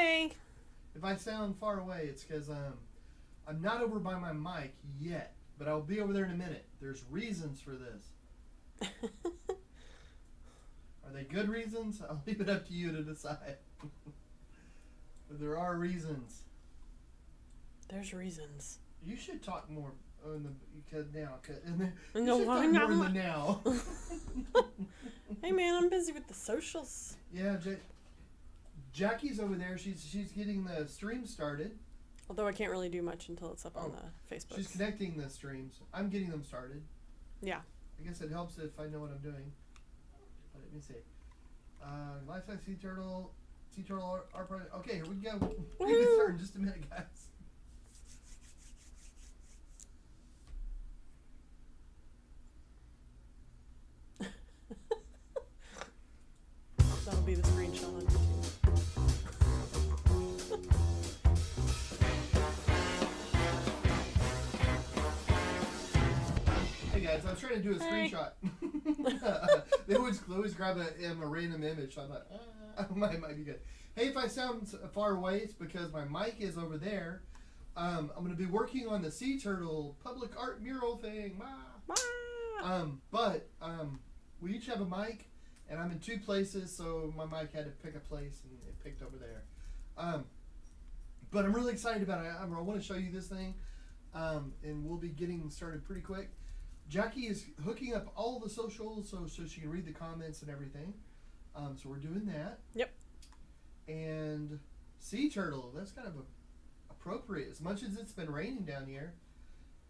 Hey. If I sound far away, it's because I'm not over by my mic yet, but I'll be over there in a minute. There's reasons for this. Are they good reasons? I'll leave it up to you to decide. But there are reasons. There's reasons. You should talk more on the now. No, you should talk more in the now. Hey man, I'm busy with the socials. Yeah, Jackie's over there. She's getting the stream started. Although I can't really do much until it's up on the Facebook. She's connecting the streams. I'm getting them started. Yeah. I guess it helps if I know what I'm doing. Let me see. Lifesize Sea Turtle. Sea Turtle art project. Okay, here we go. We'll get started in just a minute, guys. That'll be the screenshot on YouTube. Hey guys, I was trying to do a screenshot. They always grab a random image, so I thought, might be good. Hey, if I sound far away, it's because my mic is over there. I'm going to be working on the Sea Turtle public art mural thing. But we each have a mic, and I'm in two places, so my mic had to pick a place, and it picked over there. But I'm really excited about it. I want to show you this thing, and we'll be getting started pretty quick. Jackie is hooking up all the socials so she can read the comments and everything. So we're doing that. Yep. And Sea Turtle, that's kind of appropriate. As much as it's been raining down here,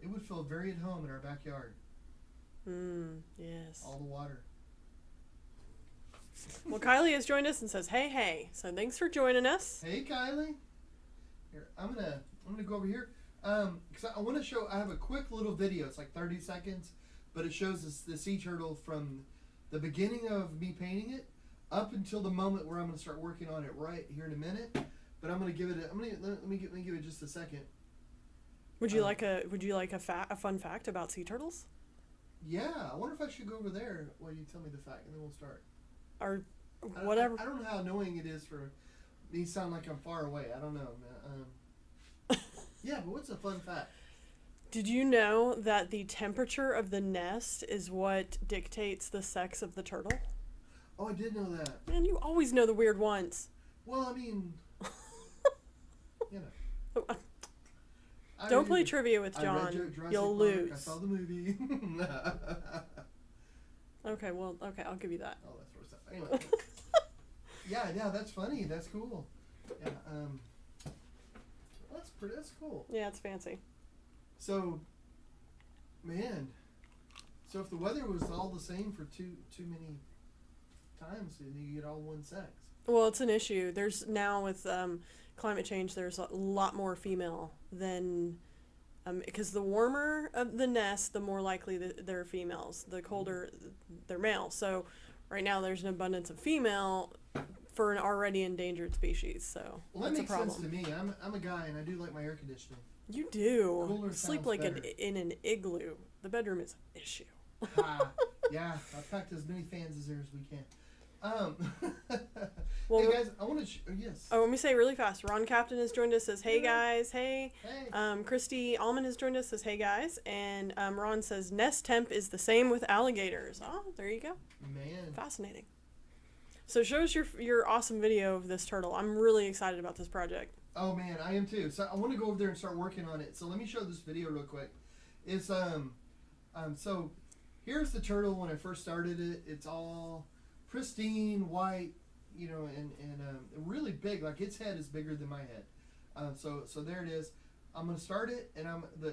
it would feel very at home in our backyard. Yes. All the water. Well, Kylie has joined us and says, hey. So thanks for joining us. Hey, Kylie. Here, I'm gonna go over here. Because I want to show, I have a quick little video. It's like 30 seconds, but it shows the sea turtle from the beginning of me painting it up until the moment where I'm going to start working on it right here in a minute. But I'm going to give it. Let me give it just a second. Would you like a fun fact about sea turtles? Yeah, I wonder if I should go over there while you tell me the fact, and then we'll start. Or whatever. I don't know how annoying it is for me to sound like I'm far away. I don't know, man. Yeah, but what's a fun fact? Did you know that the temperature of the nest is what dictates the sex of the turtle? Oh, I did know that. Man, you always know the weird ones. Well, I mean, you know. Don't play trivia with John. You'll lose. I saw the movie. Okay, I'll give you that. Oh, that's worse stuff. Anyway. Yeah, that's funny. That's cool. Yeah, that's cool. Yeah, it's fancy. So, man, if the weather was all the same for too many times, then you get all one sex. Well, it's an issue. There's now with climate change, there's a lot more female than because the warmer the nest, the more likely they're females. The colder they're male. So right now there's an abundance of female for an already endangered species, so well, that's that makes a problem. sense to me. I'm a guy, and I do like my air conditioning. You do. Cooler sleep sounds like better. in an igloo. The bedroom is an issue. Yeah, I've packed as many fans as there as we can. Well, hey guys, I want to. Yes. Oh, let me say really fast. Ron Captain has joined us. Says, "Hey guys, hey." Hey. Christy Allman has joined us. Says, "Hey guys," and Ron says, "Nest temp is the same with alligators." Oh, there you go. Man. Fascinating. So show us your awesome video of this turtle. I'm really excited about this project. Oh man, I am too. So I want to go over there and start working on it. So let me show this video real quick. It's so here's the turtle when I first started it. It's all pristine white, you know, and really big. Like its head is bigger than my head. So there it is. I'm gonna start it, and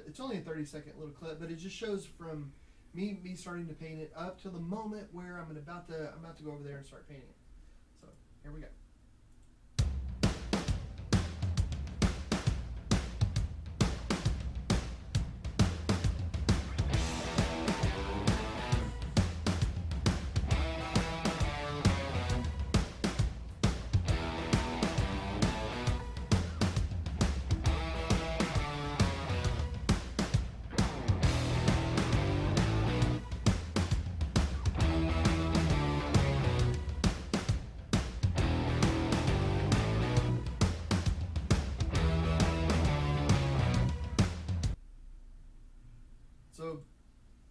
it's only a 30-second little clip, but it just shows from me starting to paint it up to the moment where I'm about to go over there and start painting it. So here we go.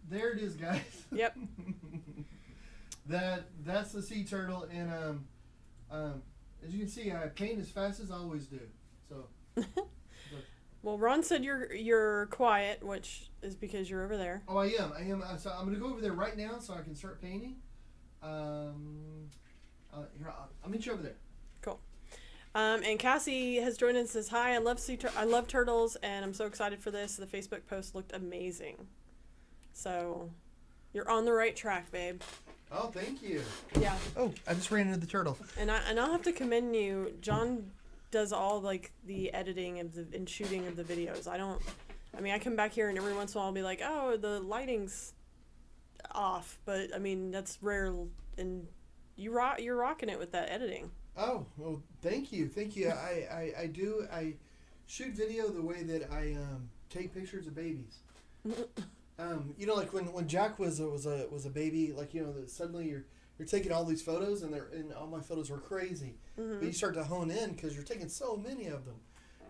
there it is, guys. Yep. That's the sea turtle, and as you can see, I paint as fast as I always do. So. Well, Ron said you're quiet, which is because you're over there. Oh, I am. So I'm gonna go over there right now so I can start painting. Here, I'll meet you over there. Cool. And Cassie has joined us and says, "Hi, I love turtles, and I'm so excited for this. The Facebook post looked amazing." So, you're on the right track, babe. Oh, thank you. Yeah. Oh, I just ran into the turtle. And I'll have to commend you. John does all like the editing and shooting of the videos. I come back here and every once in a while I'll be like, "Oh, the lighting's off," but I mean that's rare. And you're rocking it with that editing. Oh, well, thank you. I shoot video the way that I take pictures of babies. Like when Jack was a baby, like that suddenly you're taking all these photos and all my photos were crazy. Mm-hmm. But you start to hone in because you're taking so many of them.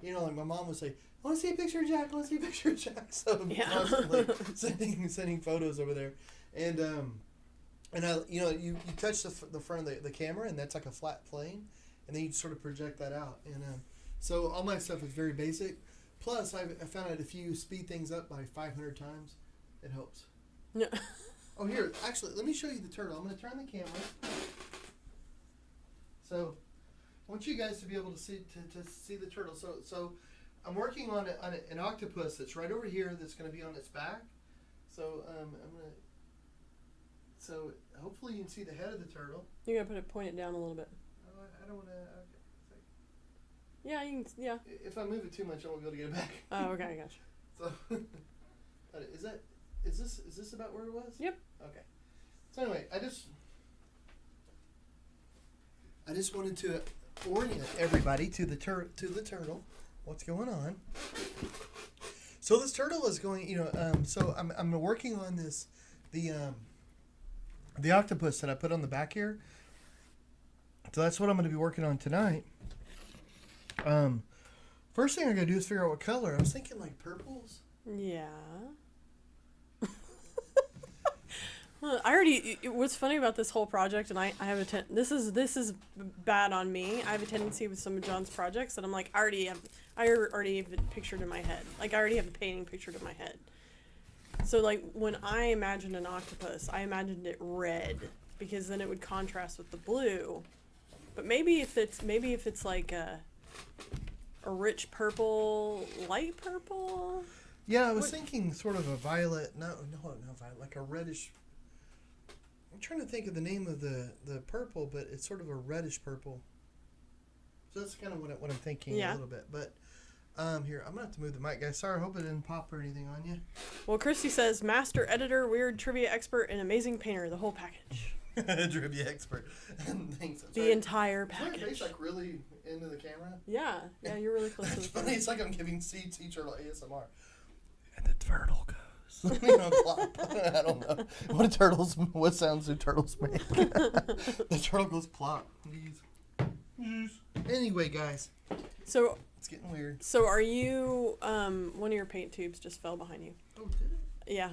Like my mom would say, "I want to see a picture of Jack. I want to see a picture of Jack." So I'm constantly sending photos over there, and you touch the front of the camera and that's like a flat plane, and then you sort of project that out, and so all my stuff is very basic. Plus, I found out if you speed things up by 500 times, it helps. No. Oh, here, actually, let me show you the turtle. I'm going to turn the camera. So, I want you guys to be able to see the turtle. So I'm working on an octopus that's right over here that's going to be on its back. So, so hopefully you can see the head of the turtle. You're going to point it down a little bit. Oh, I don't want to... Okay. Yeah, you can, yeah. If I move it too much, I won't be able to get it back. Oh, okay, I gotcha. So, is this about where it was? Yep. Okay. So anyway, I just wanted to orient everybody to the turtle. What's going on? So this turtle is going, so I'm working on the octopus that I put on the back here. So that's what I'm going to be working on tonight. First thing I got to do is figure out what color. I was thinking like purples. Yeah. What's funny about this whole project, and I have this is bad on me. I have a tendency with some of John's projects that I'm like, I already have it pictured in my head. Like, I already have a painting pictured in my head. So, like, when I imagined an octopus, I imagined it red, because then it would contrast with the blue. But maybe if it's like a rich purple, light purple. Yeah, I was thinking sort of a violet. No, not violet. Like a reddish. I'm trying to think of the name of the purple, but it's sort of a reddish purple. So that's kind of what I'm thinking a little bit. But here, I'm gonna have to move the mic, guys. Sorry, I hope it didn't pop or anything on you. Well, Christy says, master editor, weird trivia expert, and amazing painter. The whole package. Trivia expert. Thanks. The entire package. Is my face like really into the camera? Yeah, you're really close to the It's phone. funny. It's like I'm giving sea turtle ASMR. And the turtle goes. Plop. I don't know. What sounds do turtles make? The turtle goes plop. Anyway, guys. So it's getting weird. So are you one of your paint tubes just fell behind you? Oh, did it? Yeah.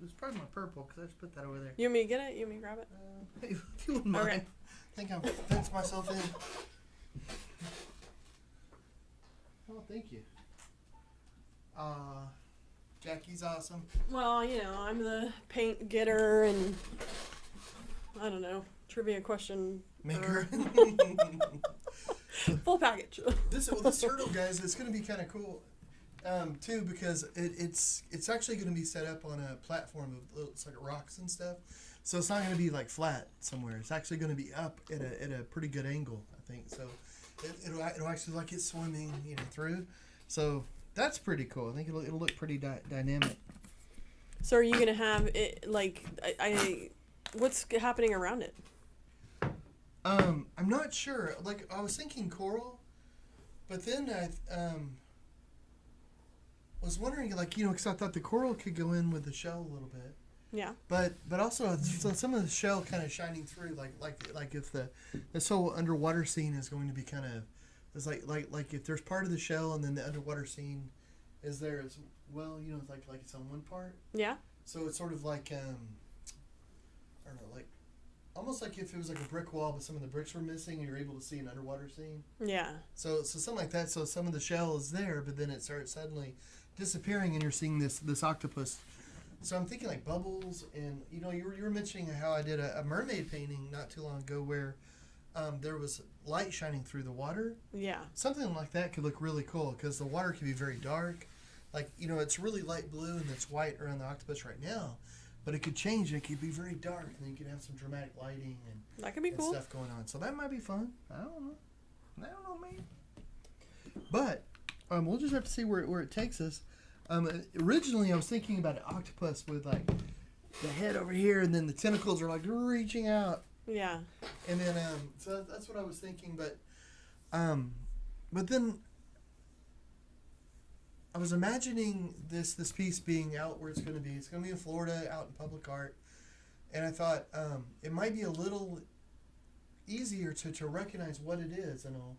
It's probably my purple because I just put that over there. You want me to get it? You want me to grab it? Hey, if you wouldn't mind. Okay. I think I've fenced myself in. Oh, thank you. Jackie's awesome. Well, I'm the paint getter and I don't know, trivia question maker. Full package. This turtle, guys, it's going to be kind of cool too, because it's actually going to be set up on a platform of looks like rocks and stuff. So it's not going to be like flat somewhere. It's actually going to be up at a pretty good angle, I think. So it'll actually like it's swimming through. So that's pretty cool. I think it'll look pretty dynamic. So are you gonna have it like what's happening around it? I'm not sure. Like I was thinking coral, but then I was wondering because I thought the coral could go in with the shell a little bit. Yeah. But also so some of the shell kind of shining through, like if this whole underwater scene is going to be kind of. It's like if there's part of the shell and then the underwater scene is there well, you know, like it's on one part. Yeah. So it's sort of like I don't know, like almost like if it was like a brick wall, but some of the bricks were missing, and you're able to see an underwater scene. Yeah. So something like that. So some of the shell is there, but then it starts suddenly disappearing, and you're seeing this octopus. So I'm thinking like bubbles, and you know, you were mentioning how I did a mermaid painting not too long ago where there was light shining through the water. Yeah. Something like that could look really cool because the water can be very dark. Like, you know, it's really light blue and it's white around the octopus right now, but it could change. It could be very dark, and then you could have some dramatic lighting and That could be cool. stuff going on. So that might be fun. I don't know, man. But we'll just have to see where it takes us. Originally, I was thinking about an octopus with like the head over here, and then the tentacles are like reaching out. Yeah. And then so that's what I was thinking. But then I was imagining this piece being out where it's going to be. It's going to be in Florida, out in public art. And I thought it might be a little easier to recognize what it is, you know,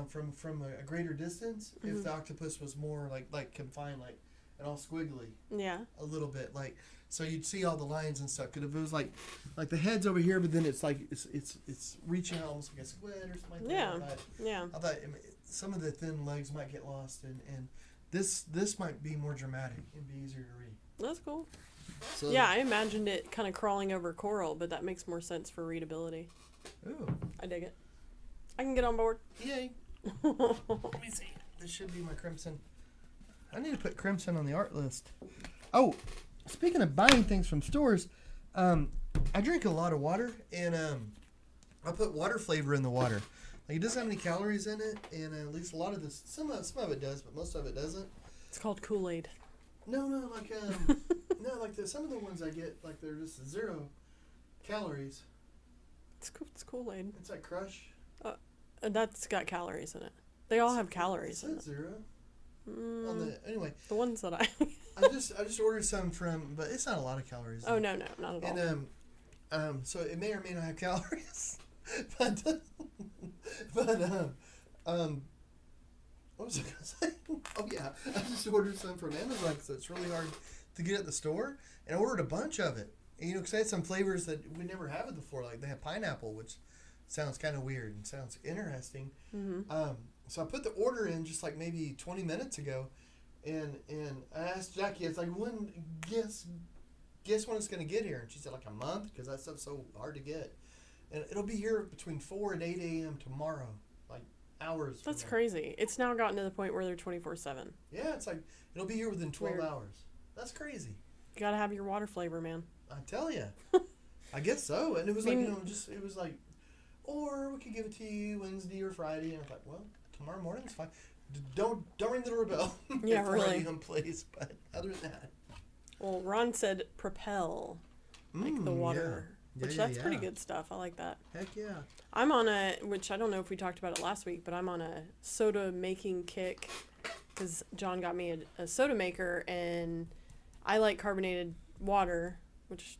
from a greater distance. Mm-hmm. If the octopus was more like confined, like and all squiggly. Yeah. A little bit, like so you'd see all the lines and stuff. Because if it was like the head's over here, but then it's like it's reaching out almost like a squid or something like Yeah. that. Yeah. I thought some of the thin legs might get lost, and this might be more dramatic and be easier to read. That's cool. So, Yeah, I imagined it kind of crawling over coral, but that makes more sense for readability. Ooh. I dig it. I can get on board. Yay. Let me see. This should be my crimson. I need to put crimson on the art list. Oh, speaking of buying things from stores, I drink a lot of water, and I put water flavor in the water. Like, it doesn't have any calories in it, and at least a lot of this, some of it does, but most of it doesn't. It's called Kool-Aid. No, like some of the ones I get, like they're just 0 calories. It's Kool-Aid. It's like Crush. That's got calories in it. They all have calories in It's it. 0. Anyway, The ones that I... I just ordered some from, but it's not a lot of calories. Oh, no, not at all. And so it may or may not have calories, but what was I gonna say? Oh yeah, I just ordered some from Amazon because it's really hard to get at the store, and I ordered a bunch of it. And, you know, because they had some flavors that we never had it before, like they have pineapple, which sounds kind of weird and sounds interesting. Mm-hmm. So I put the order in just like maybe 20 minutes ago, and I asked Jackie, it's like, when guess when it's gonna get here? And she said like a month, because that stuff's so hard to get, and it'll be here between 4 and 8 a.m. tomorrow, like hours. That's crazy. It's now gotten to the point where they're 24/7. Yeah, it's like it'll be here within 12 Weird. hours. That's crazy. You gotta have your water flavor, man. I tell you. I guess so. And it was like, you know, it was like, or we could give it to you Wednesday or Friday. And I was like, well, tomorrow morning's fine. Don't ring the doorbell. Yeah, at 4 really. a.m., please. But other than that. Well, Ron said propel, like the water, which that's pretty good stuff. I like that. Heck yeah. I'm on which I don't know if we talked about it last week, but I'm on a soda making kick because John got me a soda maker, and I like carbonated water, which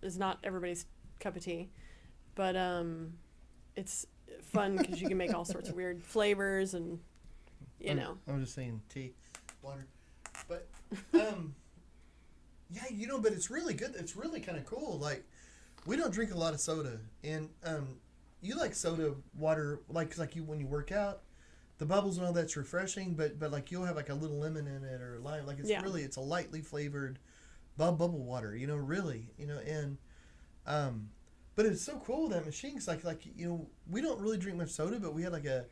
is not everybody's cup of tea, but it's fun because you can make all sorts of weird flavors, and you know. I'm just saying tea, water, but yeah, you know, but it's really good. It's really kind of cool. Like, we don't drink a lot of soda, and you like soda water, like, 'cause like you when you work out, the bubbles and all that's refreshing, but like you'll have like a little lemon in it or lime, like it's a lightly flavored bubble water, you know, really, you know, and but it's so cool with that machine, 'cause like you know, we don't really drink much soda, but we had like a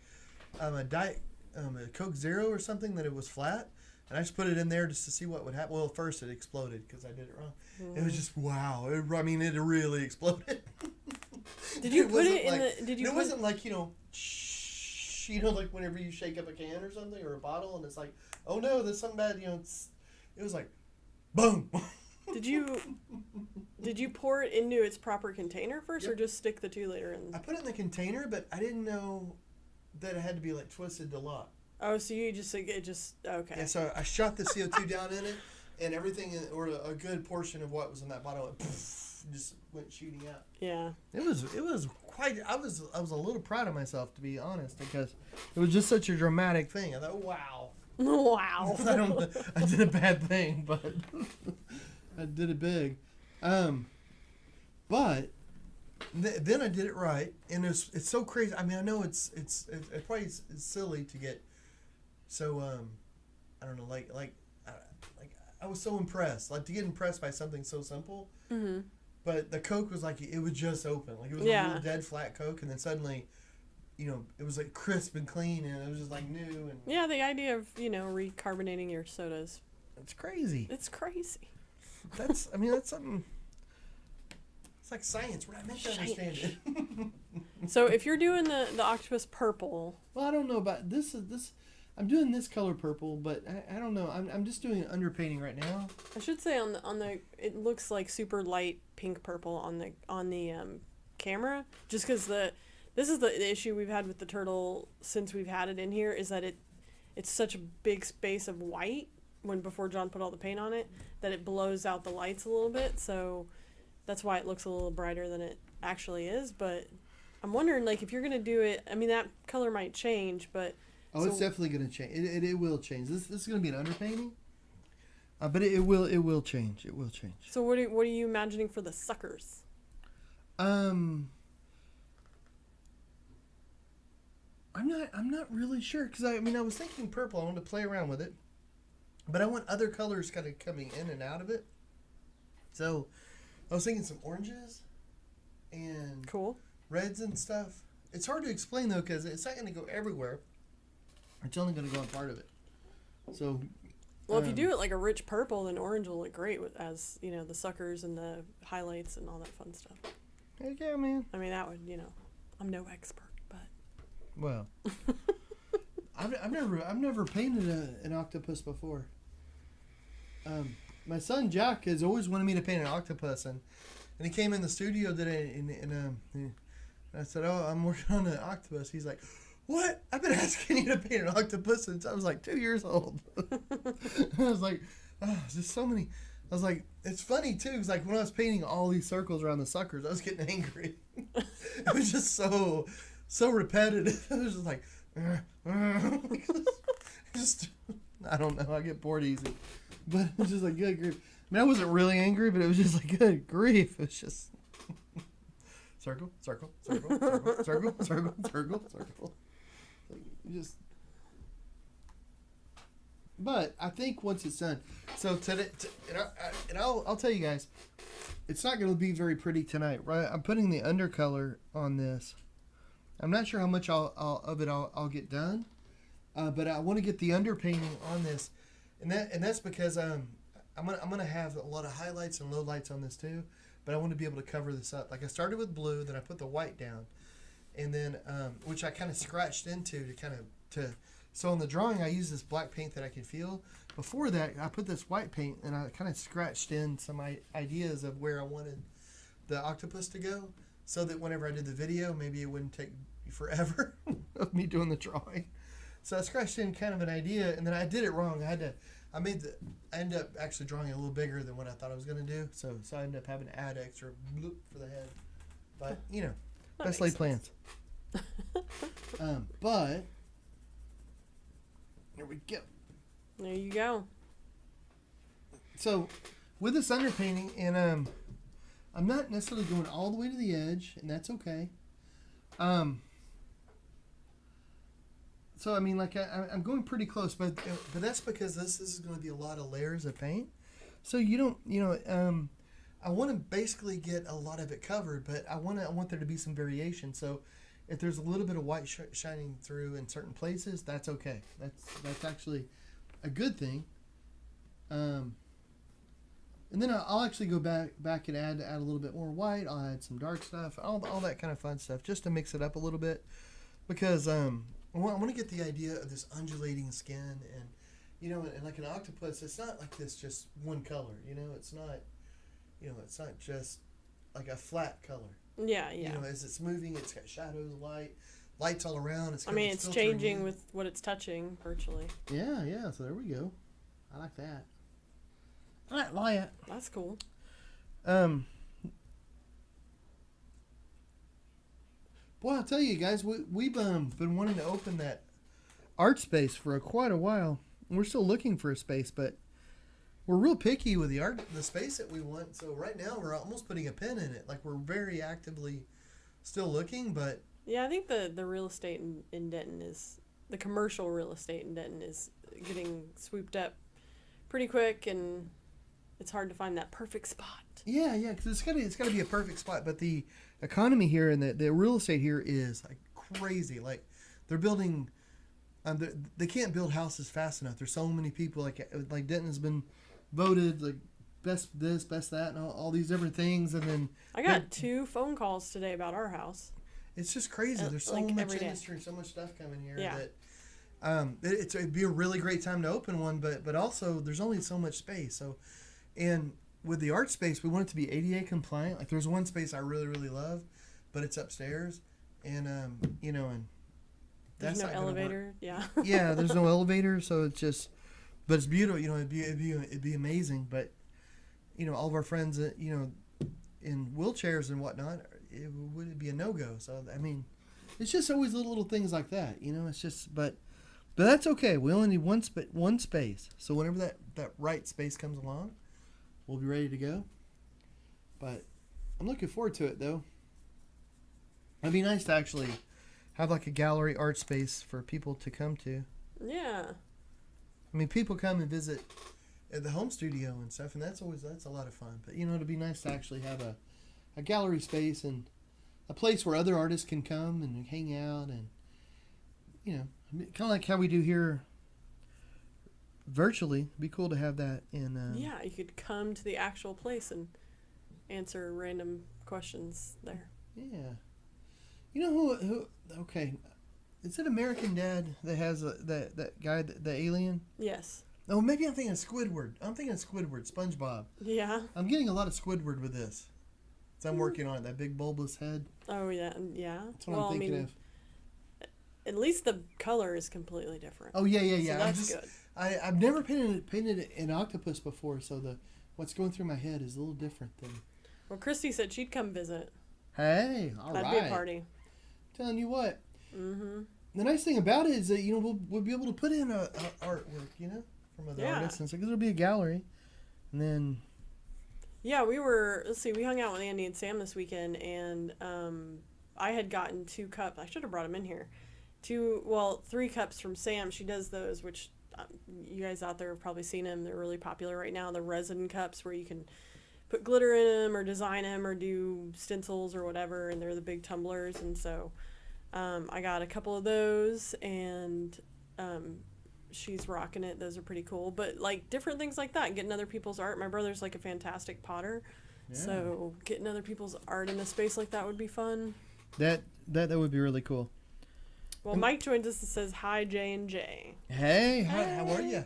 diet a Coke Zero or something that it was flat, and I just put it in there just to see what would happen. Well, at first it exploded because I did it wrong. It was just wow. It really exploded. Did you put it in the? Did you? It wasn't like, you know, you know, like whenever you shake up a can or something or a bottle, and it's like, oh no, there's something bad. You know, it was like, boom. Did you pour it into its proper container first, or just stick the 2-liter in? I put it in the container, but I didn't know that it had to be like twisted to lock. Oh, so you just okay. Yeah, so I shot the CO2 down in it, and everything, or a good portion of what was in that bottle, just went shooting out. Yeah. It was quite. I was a little proud of myself, to be honest, because it was just such a dramatic thing. I thought, wow. Wow. I did a bad thing, but I did it big. But then I did it right, and it's so crazy. I mean, I know it's probably it's silly to get so I don't know, like I was so impressed, like to get impressed by something so simple. Mm-hmm. But the Coke was like, it was just open, like it was a real dead flat Coke, and then suddenly, it was like crisp and clean, and it was just like new. And yeah, the idea of recarbonating your sodas. It's crazy. It's crazy. That's something. It's like science. We're not meant to understand it. So if you're doing the octopus purple, well, I don't know about this. I'm doing this color purple, but I don't know. I'm just doing an underpainting right now. I should say on the it looks like super light pink purple on the camera, just because this is the issue we've had with the turtle since we've had it in here, is that it's such a big space of white before John put all the paint on it, that it blows out the lights a little bit, so that's why it looks a little brighter than it actually is. But I'm wondering, like, if you're gonna do it, I mean, that color might change, but it's definitely gonna change. It will change. This is gonna be an underpainting, but it will change. It will change. So what are you imagining for the suckers? I'm not really sure, because I was thinking purple. I wanted to play around with it, but I want other colors kind of coming in and out of it. So I was thinking some oranges and cool reds and stuff. It's hard to explain though, because it's not going to go everywhere. It's only going to go on part of it. So well, if you do it like a rich purple, then orange will look great as the suckers and the highlights and all that fun stuff. Heck yeah, man. I mean, that would I'm no expert. Well, I've never painted an octopus before. My son Jack has always wanted me to paint an octopus, and he came in the studio today, and I said, "Oh, I'm working on an octopus." He's like, "What? I've been asking you to paint an octopus since I was like 2 years old." I was like, "Oh, there's just so many." I was like, it's funny too, because like when I was painting all these circles around the suckers, I was getting angry. It was just so repetitive. It was just like, just, I don't know. I get bored easy, but it was just like, good grief. I mean, I wasn't really angry, but it was just like, good grief. It was just circle, circle, circle, circle, circle, circle, circle, circle. Like, just. But I think once it's done, so today, and I'll tell you guys, it's not going to be very pretty tonight, right? I'm putting the undercolor on this. I'm not sure how much I'll get done, but I want to get the underpainting on this, and that's because I'm gonna have a lot of highlights and lowlights on this too, but I want to be able to cover this up. Like I started with blue, then I put the white down, and then which I kind of scratched into to. So on the drawing, I use this black paint that I can feel. Before that, I put this white paint, and I kind of scratched in some ideas of where I wanted the octopus to go, so that whenever I did the video, maybe it wouldn't take forever of me doing the drawing. So I scratched in kind of an idea, and then I did it wrong. I ended up actually drawing a little bigger than what I thought I was going to do. So I ended up having to add extra bloop for the head. But, best laid plans. But here we go. There you go. So with this underpainting, and I'm not necessarily going all the way to the edge, and that's okay. So I mean, like I'm going pretty close, but that's because this is going to be a lot of layers of paint. So you don't, I want to basically get a lot of it covered, but I want there to be some variation. So if there's a little bit of white shining through in certain places, that's okay. That's actually a good thing. And then I'll actually go back and add a little bit more white. I'll add some dark stuff, all that kind of fun stuff, just to mix it up a little bit, because I want to get the idea of this undulating skin, and and like an octopus, it's not like this just one color. It's not just like a flat color. Yeah. As it's moving, it's got shadows, lights all around. It's changing with what it's touching virtually. Yeah. So there we go. I like that. I like it. That's cool. Boy, I'll tell you guys, we've been wanting to open that art space for quite a while, we're still looking for a space, but we're real picky with the space that we want. So right now we're almost putting a pin in it. Like we're very actively still looking, but Yeah, I think the real estate in Denton is, the commercial real estate in Denton is getting swooped up pretty quick, and it's hard to find that perfect spot. yeah, because it's gotta be a perfect spot. But the economy here and the real estate here is like crazy. Like they're building, they can't build houses fast enough. There's so many people. Like Denton has been voted like best this, best that, and all these different things. And then I got 2 phone calls today about our house. it's just crazy. There's so like much every day. industry, so much stuff coming here Yeah. that it'd be a really great time to open one. But also there's only so much space. So, and with the art space, we want it to be ADA compliant. Like there's one space I really really love, but it's upstairs, and and There's that's no not gonna work. elevator. Yeah. Yeah, there's no elevator, so it's just, but it's beautiful. It'd be amazing. But all of our friends, in wheelchairs and whatnot, it would be a no go. So I mean, it's just always little things like that. It's just, but that's okay. We only need one space. So whenever that right space comes along, we'll be ready to go. But I'm looking forward to it though. It'd be nice to actually have like a gallery art space for people to come to. Yeah. I mean, people come and visit at the home studio and stuff, and that's a lot of fun. But it'd be nice to actually have a gallery space and a place where other artists can come and hang out, and kind of like how we do here virtually. It'd be cool to have that in. Yeah, you could come to the actual place and answer random questions there. Yeah. You know who? Okay, is it American Dad that has that guy, the alien? Yes. Oh, maybe I'm thinking of Squidward. SpongeBob. Yeah. I'm getting a lot of Squidward with this. So I'm working on it. That big bulbous head. Oh yeah, yeah. That's what I'm thinking of. At least the color is completely different. Oh yeah. So that's good. I've never painted an octopus before, so what's going through my head is a little different than. Well, Christy said she'd come visit. Hey, all right. That'd be a party. Telling you what. Mm-hmm. The nice thing about it is that we'll be able to put in a artwork, from other artists, and so it'll be a gallery, and then. Yeah, we hung out with Andy and Sam this weekend, and I had gotten 2 cups. I should have brought them in here. 3 cups from Sam. She does those, which you guys out there have probably seen them. They're really popular right now. The resin cups where you can put glitter in them or design them or do stencils or whatever, and they're the big tumblers. And so I got a couple of those, and she's rocking it. Those are pretty cool. But like different things like that, getting other people's art. My brother's like a fantastic potter, so getting other people's art in a space like that would be fun. That would be really cool. Well, Mike joins us and says hi, J&J. Hey, how are you?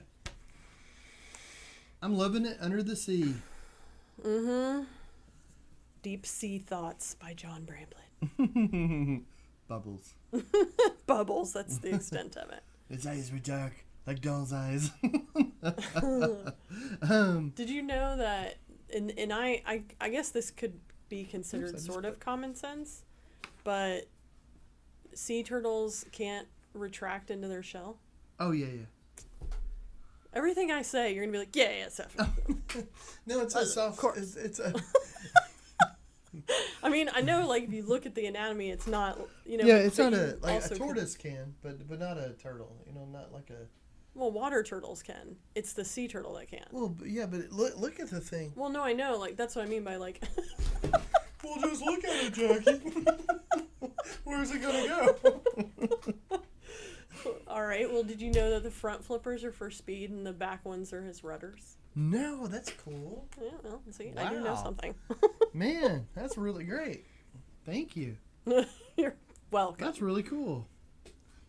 I'm loving it under the sea. Mm-hmm. Deep Sea Thoughts by John Bramblett. Bubbles. Bubbles, that's the extent of it. His eyes were dark, like doll's eyes. Did you know that, and I guess this could be considered sort of common sense, but sea turtles can't retract into their shell? Oh, yeah. Everything I say, you're going to be like, yeah, Seth. No, it's a soft... Of course. It's a... I mean, I know, like, if you look at the anatomy, it's not, Yeah, it's not a also tortoise can, but not a turtle. Not like a... Well, water turtles can. It's the sea turtle that can. Well, yeah, but look at the thing. Well, no, I know. Like, that's what I mean by, like... Well, just look at it, Jackie. Where's it going to go? All right. Well, did you know that the front flippers are for speed and the back ones are his rudders? No, that's cool. Yeah, well, see, I do know something. Man, that's really great. Thank you. You're welcome. That's really cool.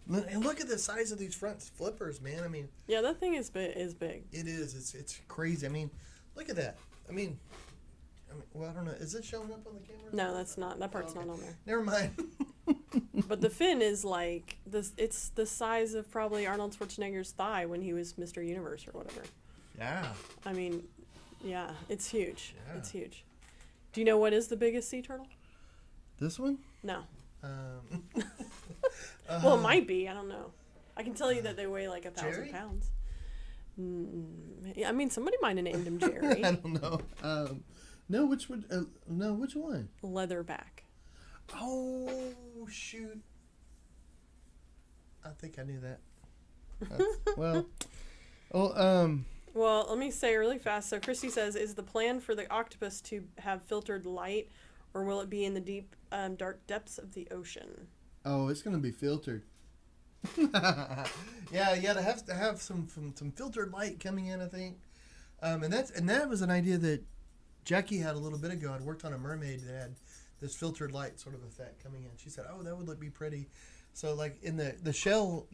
And look at the size of these front flippers, man. I mean, yeah, that thing is big. It is. It's crazy. I mean, look at that. I mean, well, I don't know. Is it showing up on the camera? No, that's not. That part's not on there. Never mind. But the fin is like this. It's the size of probably Arnold Schwarzenegger's thigh when he was Mr. Universe or whatever. Yeah. I mean, yeah, it's huge. Yeah. It's huge. Do you know what is the biggest sea turtle? This one? No. Well, it might be. I don't know. I can tell you that they weigh like 1,000 Jerry? pounds. I mean, somebody might have named him Jerry. I don't know. No, which one? No, which one? Leatherback. Oh, shoot. I think I knew that. Well, Well, let me say really fast. So Christy says, is the plan for the octopus to have filtered light, or will it be in the deep, dark depths of the ocean? oh, it's going to be filtered. Yeah, to have some filtered light coming in, I think. And that was an idea that Jackie had a little bit ago. I'd worked on a mermaid that had this filtered light sort of effect coming in. She said, "Oh, that would be pretty." So like in the shell,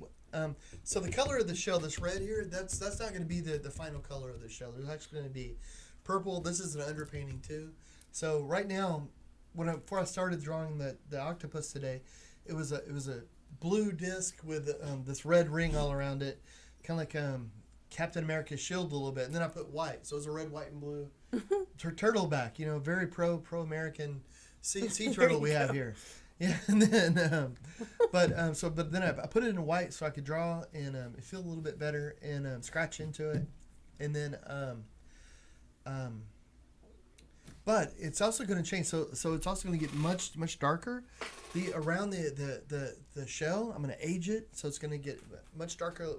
so the color of the shell, this red here, that's not going to be the final color of the shell. There's actually going to be purple. This is an underpainting too. So right now, before I started drawing the octopus today, it was a blue disc with this red ring all around it, kind of like Captain America's shield a little bit, and then I put white, so it was a red, white, and blue turtle back. Very pro American sea turtle we have here. Yeah, and then but then I put it in white so I could draw and feel a little bit better and scratch into it, and then but it's also going to change. So it's also going to get much darker. Around the shell, I'm going to age it, so it's going to get much darker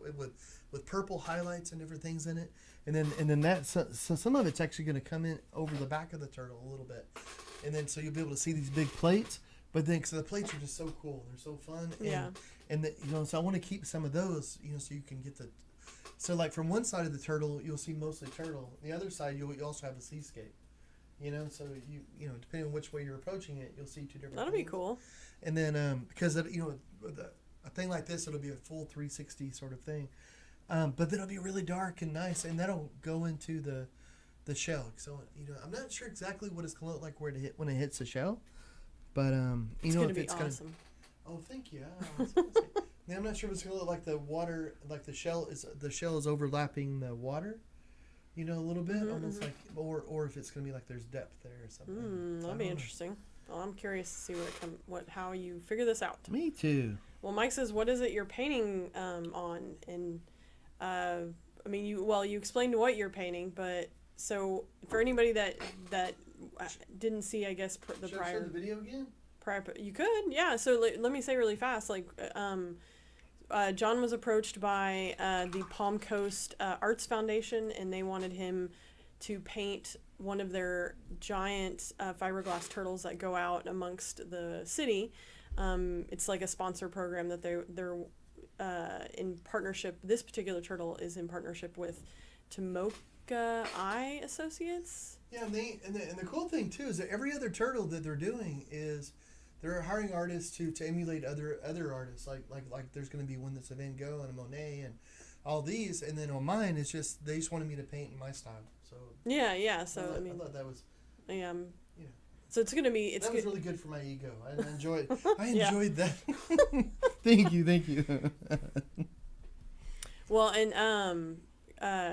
with purple highlights and different things in it. And then that so some of it's actually going to come in over the back of the turtle a little bit, and then so you'll be able to see these big plates. But then, so the plates are just so cool, they're so fun. And so I want to keep some of those, so you can get so like from one side of the turtle, you'll see mostly turtle. The other side, you also have a seascape. So depending on which way you're approaching it, you'll see two different. That'll be cool. And then because a thing like this, it'll be a full 360 sort of thing. But then it'll be really dark and nice, and that'll go into the shell. So I'm not sure exactly what it's gonna look like when it hits the shell, but it's gonna be awesome. Oh, thank you. Yeah, I'm not sure if it's gonna look like the water, like the shell is overlapping the water. A little bit, almost like, or if it's gonna be like there's depth there or something. That'd be interesting. Well, I'm curious to see how you figure this out. Me too. Well, Mike says, what is it you're painting on? And I mean, you explained what you're painting, but so for anybody that didn't see, I guess the Should prior. I show the video again? You could, yeah. So let me say really fast, John was approached by the Palm Coast Arts Foundation, and they wanted him to paint one of their giant fiberglass turtles that go out amongst the city. It's like a sponsor program that they're in partnership. This particular turtle is in partnership with Tomoka Eye Associates. Yeah, and the cool thing too is that every other turtle that they're doing is they're hiring artists to emulate other artists. Like there's going to be one that's a Van Gogh and a Monet and all these, and then on mine it's just they just wanted me to paint in my style. So yeah. So I thought that was So it's going to be that was really good for my ego. I enjoyed that. Yeah. Thank you. Well, and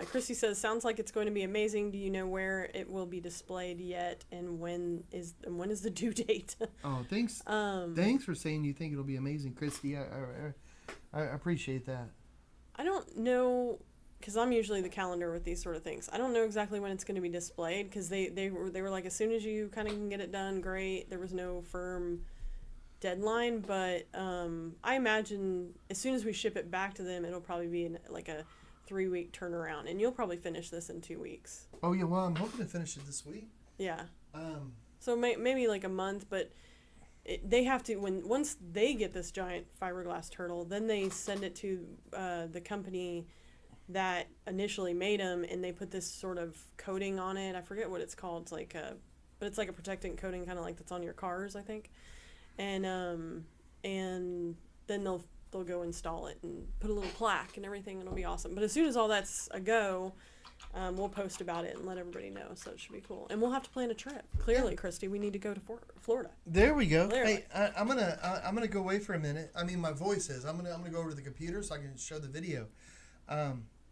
Christy says, sounds like it's going to be amazing. Do you know where it will be displayed yet, and when is the due date? Oh, thanks. Thanks for saying you think it'll be amazing, Christy. I appreciate that. I don't know, because I'm usually the calendar with these sort of things. I don't know exactly when it's going to be displayed, because they were like, as soon as you kind of can get it done, great. There was no firm deadline, but I imagine as soon as we ship it back to them, it'll probably be like a 3-week turnaround, and you'll probably finish this in 2 weeks. Oh yeah, well I'm hoping to finish it this week. Yeah. So maybe like a month, but they have to once they get this giant fiberglass turtle, then they send it to the company that initially made them, and they put this sort of coating on it. I forget what it's called. It's like but it's like a protectant coating, kind of like that's on your cars, I think. And then they'll go install it and put a little plaque and everything, and it'll be awesome. But as soon as all that's a go, we'll post about it and let everybody know, so it should be cool. And we'll have to plan a trip. Clearly, Christy, we need to go to Florida. There we go. Clearly. Hey, I'm gonna go away for a minute. I mean, my voice is. I'm gonna go over to the computer so I can show the video.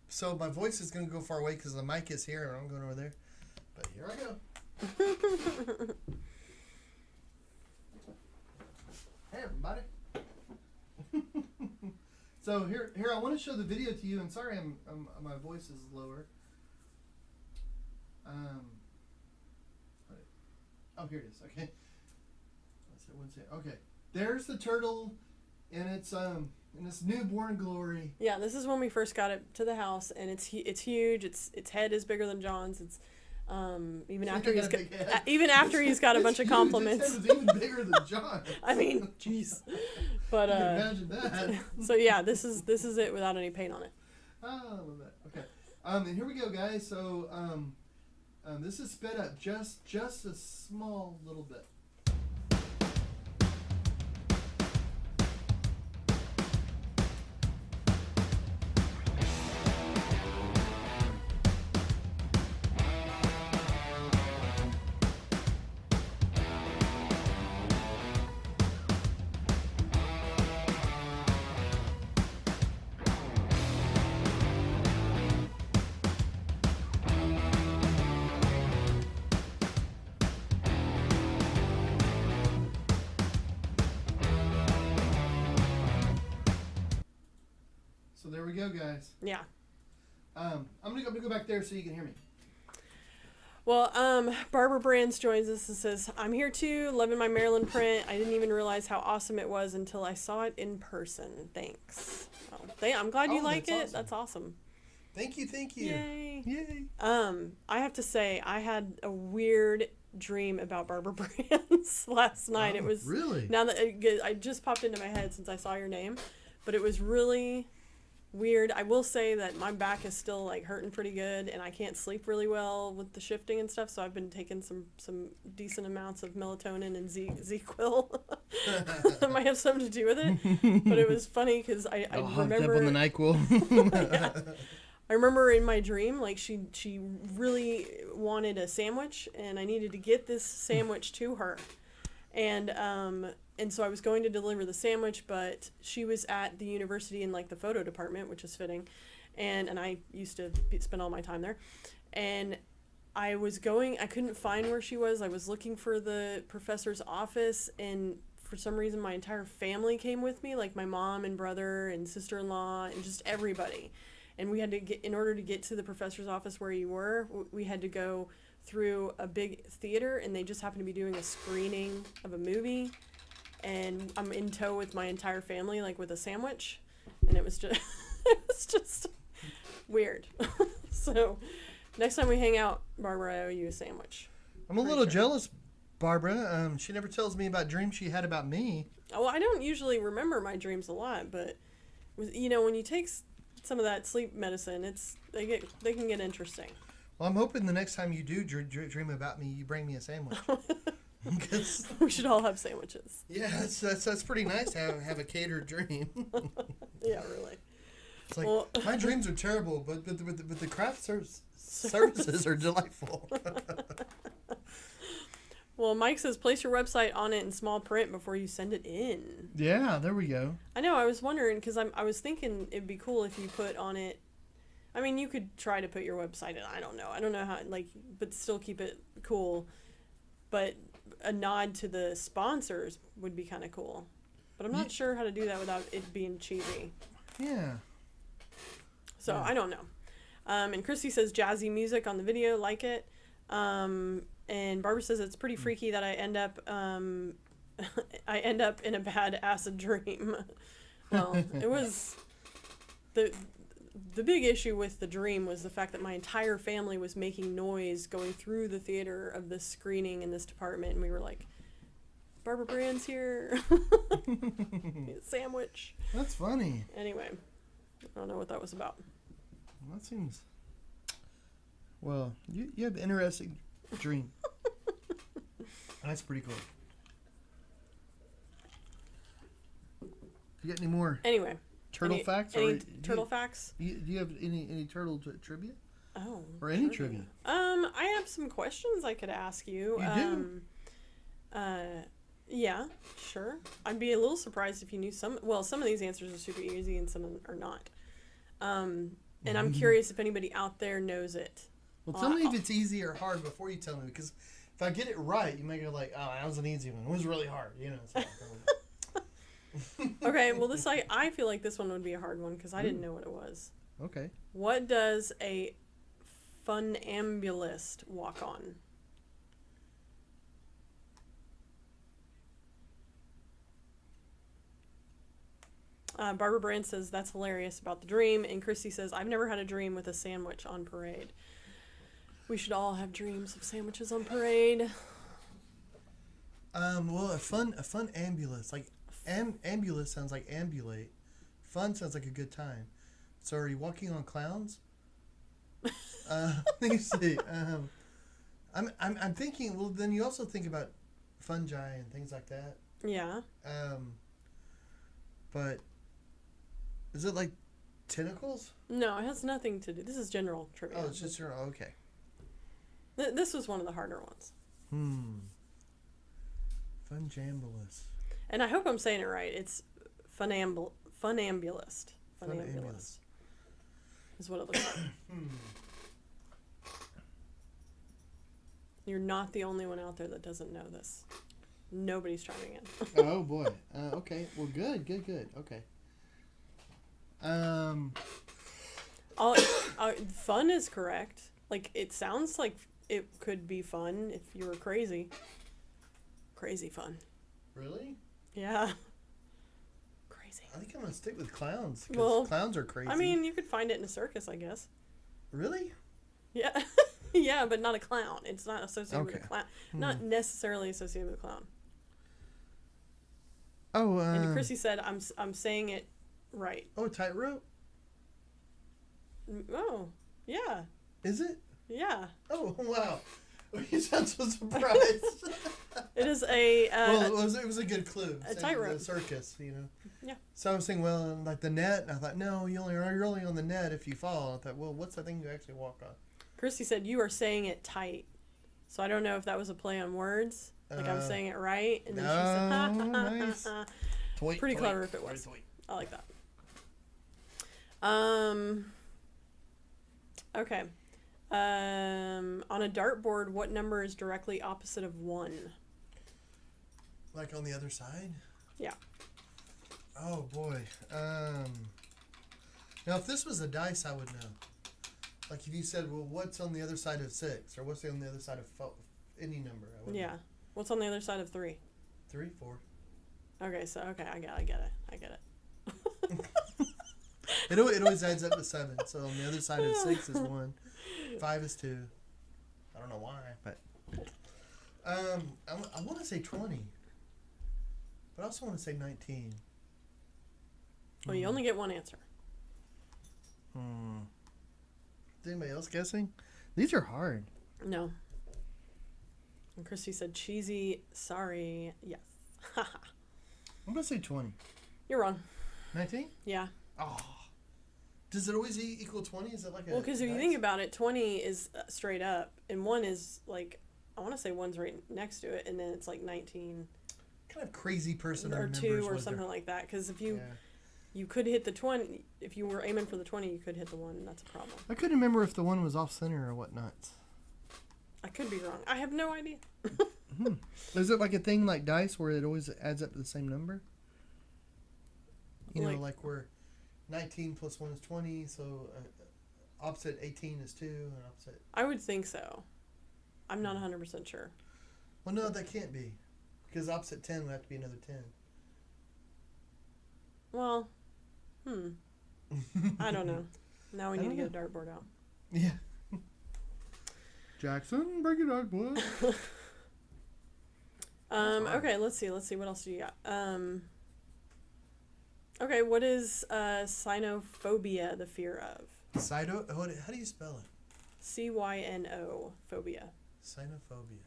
So my voice is gonna go far away because the mic is here and I'm going over there. But here I go. Hey everybody. So here, I want to show the video to you. And sorry, my voice is lower. Oh, here it is. Okay. Okay. There's the turtle, in its newborn glory. Yeah, this is when we first got it to the house, and it's huge. Its head is bigger than John's. It's even after he's got a bunch of compliments. Its head is even bigger than John. I mean, jeez. But imagine that. So yeah, this is it without any paint on it. Oh, I love that. Okay. And here we go, guys. So this is sped up just a small little bit. So there we go, guys. Yeah. I'm gonna go back there so you can hear me. Well, Barbara Brands joins us and says, "I'm here too, loving my Maryland print. I didn't even realize how awesome it was until I saw it in person. Thanks." Oh, I'm glad you like it. Awesome. That's awesome. Thank you. Yay. I have to say, I had a weird dream about Barbara Brands last night. Oh, it was really now that I just popped into my head since I saw your name, but it was really weird. I will say that my back is still like hurting pretty good, and I can't sleep really well with the shifting and stuff. So I've been taking some decent amounts of melatonin and Z-Quil. That might have something to do with it. But it was funny because I remember up on the NyQuil. Yeah. I remember in my dream, like she really wanted a sandwich, and I needed to get this sandwich to her, and so I was going to deliver the sandwich, but she was at the university in like the photo department, which is fitting, and I used to spend all my time there, and I couldn't find where she was. I was looking for the professor's office, and for some reason my entire family came with me, like my mom and brother and sister-in-law and just everybody. And we had to in order to get to the professor's office where you were, we had to go through a big theater, and they just happened to be doing a screening of a movie. And I'm in tow with my entire family, like with a sandwich. And it was just weird. So next time we hang out, Barbara, I owe you a sandwich. I'm a little jealous, Barbara. She never tells me about dreams she had about me. Oh, well, I don't usually remember my dreams a lot, but when you take some of that sleep medicine, they can get interesting. Well, I'm hoping the next time you do dream about me, you bring me a sandwich. We should all have sandwiches. Yeah, that's pretty nice to have a catered dream. Yeah, really. It's like, my dreams are terrible, but the craft services are delightful. Well, Mike says, place your website on it in small print before you send it in. Yeah, there we go. I know, I was wondering, because I was thinking it'd be cool if you put on it, I mean, you could try to put your website in, I don't know how, but still keep it cool. But a nod to the sponsors would be kind of cool. But I'm not sure how to do that without it being cheesy. Yeah. So, yeah. I don't know. And Christy says, jazzy music on the video, like it. And Barbara says it's pretty freaky that I end up in a bad acid dream. Well, it was the big issue with the dream was the fact that my entire family was making noise going through the theater of this screening in this department, and we were like, Barbara Brand's here. Sandwich. That's funny. Anyway, I don't know what that was about. That seems... Well, you have an interesting dream. That's pretty cool. You got any more? Anyway. Turtle facts? Any turtle facts? Do you have any turtle trivia? Oh. Or any trivia? I have some questions I could ask you. You do? Yeah, sure. I'd be a little surprised if you knew some. Well, some of these answers are super easy and some are not. And I'm curious if anybody out there knows it. Well, tell me if it's easy or hard before you tell me, because if I get it right, you may go like, "Oh, that was an easy one. It was really hard," So. Okay, well, I feel like this one would be a hard one because I didn't know what it was. Okay. What does a funambulist walk on? Barbara Brand says that's hilarious about the dream, and Christy says I've never had a dream with a sandwich on parade. We should all have dreams of sandwiches on parade. Well, a fun ambulance, like ambulance sounds like ambulate. Fun sounds like a good time. So are you walking on clowns? Let me see. I'm thinking. Well, then you also think about fungi and things like that. Yeah. But is it like tentacles? No, it has nothing to do. This is general trivia. Oh, it's just your okay. This was one of the harder ones. Funjambulous. And I hope I'm saying it right. It's funambulist. Funambulist is what it looks like. You're not the only one out there that doesn't know this. Nobody's chiming in. Oh boy. Okay. Well, good. Okay. Fun is correct. Like, it sounds like it could be fun if you were crazy. Crazy fun. Really? Yeah. Crazy. I think I'm gonna stick with clowns. Well, clowns are crazy. I mean, you could find it in a circus, I guess. Really? Yeah. Yeah, but not a clown. It's not associated with a Okay. clown. Not necessarily associated with a clown. Oh. And Chrissy said, I'm saying it right. Oh, tightrope. Oh, yeah. Is it? Yeah. Oh wow. You sound so surprised. It is a... well, it was a good clue. A tightrope. The circus, you know. Yeah. So I was thinking, well, like the net, and I thought, no, you're only on the net if you fall. I thought, well, what's the thing you actually walk on? Christy said, you are saying it tight. So I don't know if that was a play on words. Like I was saying it right. And then she said, ha, ha, ha, nice. ha. Toit, Pretty toit, clever if it toit, was. toit. I like that. Okay. On a dartboard, what number is directly opposite of 1? Like on the other side? Yeah. Oh boy. Now if this was a dice, I would know. Like if you said, well, what's on the other side of 6, or what's on the other side of any number? I wouldn't Yeah. know. What's on the other side of 3? 3, 4. Okay, so I get it. It always adds up to 7. So on the other side of 6 is 1. 5 is 2. I don't know why, but I want to say 20, but I also want to say 19. Well, you only get one answer. Is anybody else guessing? These are hard. No. And Christy said cheesy. Sorry. Yes. I'm gonna say 20. You're wrong. 19? Yeah. Oh. Does it always equal 20? Is it like a... Well, because if you think about it, 20 is straight up, and 1 is like, I want to say 1's right next to it, and then it's like 19. Kind of crazy person Or remembers 2 or what something they're- like that. Because if you Yeah. you could hit the 20, if you were aiming for the 20, you could hit the 1, and that's a problem. I couldn't remember if the one was off center or whatnot. I could be wrong. I have no idea. Is it like a thing like dice where it always adds up to the same number? You know, like where 19 plus 1 is 20, so opposite 18 is 2, and opposite... I would think so. I'm not 100% sure. Well, no, that can't be. Because opposite 10 would have to be another 10. Well, I don't know. Now we need to get a dartboard out. Yeah. Jackson, bring it out, boy. Okay, let's see. What else do you got? Okay, what is cynophobia, the fear of? Cyto? How do you spell it? CYNO, phobia. Cynophobia.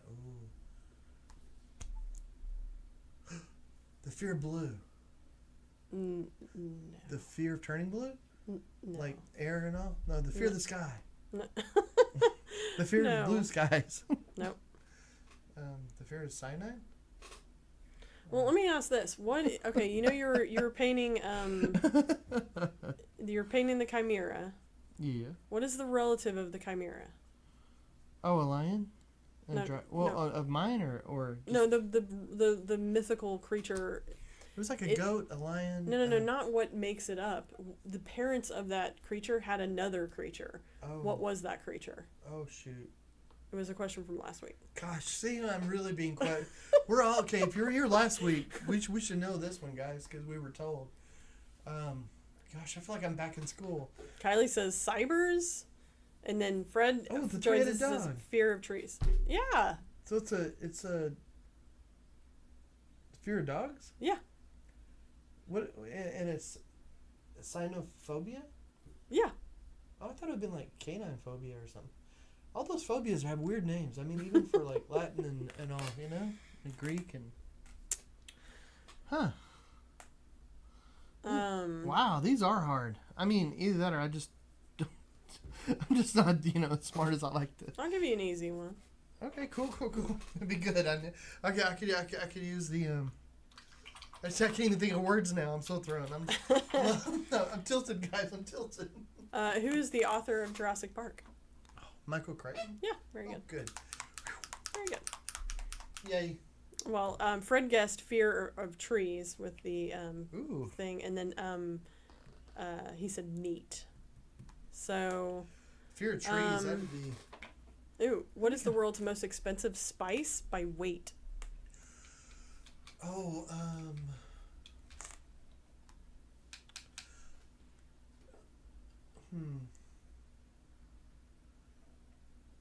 Ooh. The fear of blue. No. The fear of turning blue? No. Like air and all? No, the fear of the sky. No. The fear No. of blue skies. Nope. The fear of cyanide? Well, let me ask this. Okay, you know you're painting you're painting the chimera. Yeah. What is the relative of the chimera? Oh, a lion? No, no. no. Of mine or No, the mythical creature. was like a goat, a lion. No, not what makes it up. The parents of that creature had another creature. Oh. What was that creature? Oh shoot. It was a question from last week. Gosh, see, I'm really being quiet. We're all okay. If you were here last week, we should know this one, guys, because we were told. Gosh, I feel like I'm back in school. Kylie says cybers, and then Fred the joins three-headed us says dog. fear of trees. Yeah. So it's a fear of dogs. Yeah. What and it's cynophobia? Yeah. Oh, I thought it would have been like canine phobia or something. All those phobias have weird names. I mean, even for like Latin and all, you know, and Greek and. Huh. Wow, these are hard. I mean, either that or I'm just not, as smart as I like to. I'll give you an easy one. Okay, cool. That'd be good. I could use the I can't even think of words now. I'm so thrown. I'm tilted, guys. I'm tilted. Who is the author of Jurassic Park? Michael Crichton. Yeah, very good. Good. Very good. Yay. Well, Fred guessed fear of trees with the Ooh. thing, and then he said neat. So. Fear of trees. That would be. Ooh, what is the world's most expensive spice by weight? Oh,